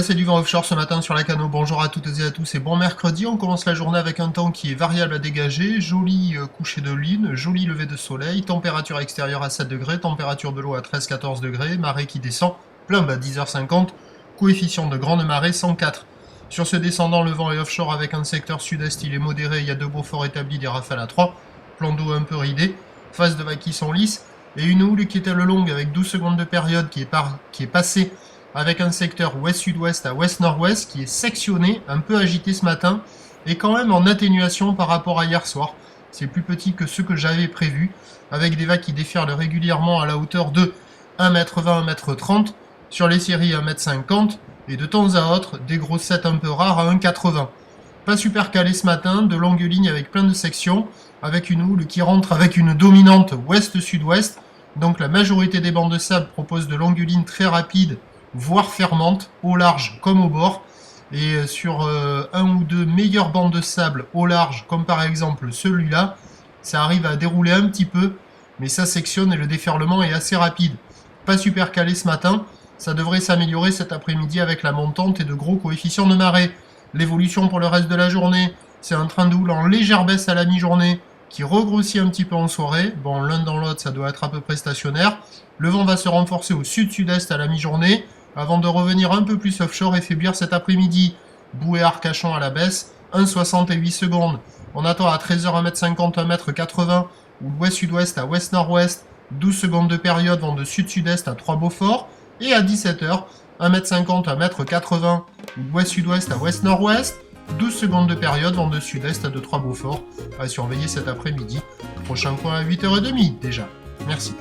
c'est du vent offshore ce matin sur la Cano. Bonjour à toutes et à tous et bon mercredi. On commence la journée avec un temps qui est variable à dégager. Joli coucher de lune, joli lever de soleil, température extérieure à 7 degrés, température de l'eau à 13-14 degrés, marée qui descend, plombe à 10h50, coefficient de grande marée 104. Sur ce descendant, le vent est offshore avec un secteur sud-est, il est modéré, il y a deux beaux forts établis, des rafales à 3, plan d'eau un peu ridé, phase de vagues qui sont lisses, et une houle qui était le longue avec 12 secondes de période qui est passée avec un secteur ouest-sud-ouest à ouest-nord-ouest qui est sectionné, un peu agité ce matin, et quand même en atténuation par rapport à hier soir. C'est plus petit que ce que j'avais prévu, avec des vagues qui déferlent régulièrement à la hauteur de 1m20, 1m30, sur les séries 1m50, et de temps à autre, des grosses sets un peu rares à 1m80. Pas super calé ce matin, de longues lignes avec plein de sections, avec une houle qui rentre avec une dominante ouest-sud-ouest, donc la majorité des bancs de sable proposent de longues lignes très rapides, voire fermentes, au large comme au bord, et sur un ou deux meilleurs bancs de sable au large, comme par exemple celui-là, ça arrive à dérouler un petit peu, mais ça sectionne et le déferlement est assez rapide. Pas super calé ce matin, ça devrait s'améliorer cet après-midi avec la montante et de gros coefficients de marée. L'évolution pour le reste de la journée, c'est un train de houle en légère baisse à la mi-journée, qui regrossit un petit peu en soirée. Bon, l'un dans l'autre, ça doit être à peu près stationnaire. Le vent va se renforcer au sud-sud-est à la mi-journée, avant de revenir un peu plus offshore et faiblir cet après-midi. Bouée Arcachon à la baisse, 1,68 secondes. On attend à 13h 1m50, 1m80, ou l'ouest-sud-ouest à ouest-nord-ouest, 12 secondes de période vont de sud-sud-est à 3 Beaufort, et à 17h, 1m50, 1m80, ou l'ouest-sud-ouest à ouest-nord-ouest, 12 secondes de période vont de sud-est à 2-3 Beaufort, à surveiller cet après-midi. Prochain point à 8h30 déjà. Merci.